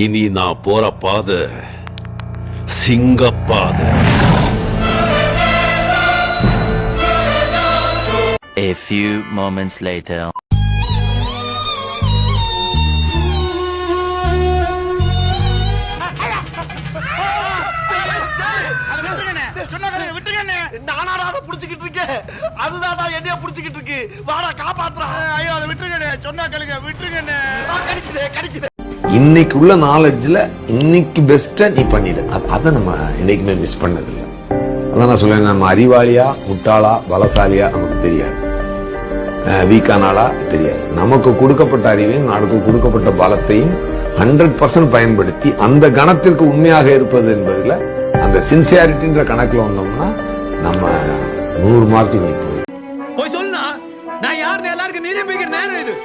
இனி நான் போற பாதை சிங்கப்பாதை. A few moments later. இன்னைக்கு உள்ள நாலேஜ்ல இன்னைக்கு பெஸ்டா நீ பண்ணிடு. அதை நம்ம என்னைக்குமே மிஸ் பண்ணதில்லை. அதான் நான் சொல்றேன், நம்ம அறிவாளியா முட்டாளா பலசாலியா நமக்கு தெரியாது, வீக்கானாலா தெரியாது. நமக்கு கொடுக்கப்பட்ட அறிவையும் நமக்கு கொடுக்கப்பட்ட பலத்தையும் 100% பயன்படுத்தி அந்த கணத்திற்கு உண்மையாக இருப்பது என்பதுல அந்த சின்சியாரிட்டின்ற கணக்குல வந்தோம்னா நம்ம 100 மார்க் நிற்போம். போய் சொல்லுனா நான் யாருன்னு எல்லாருக்கும் நிரூபிக்கிற நேரம் இது.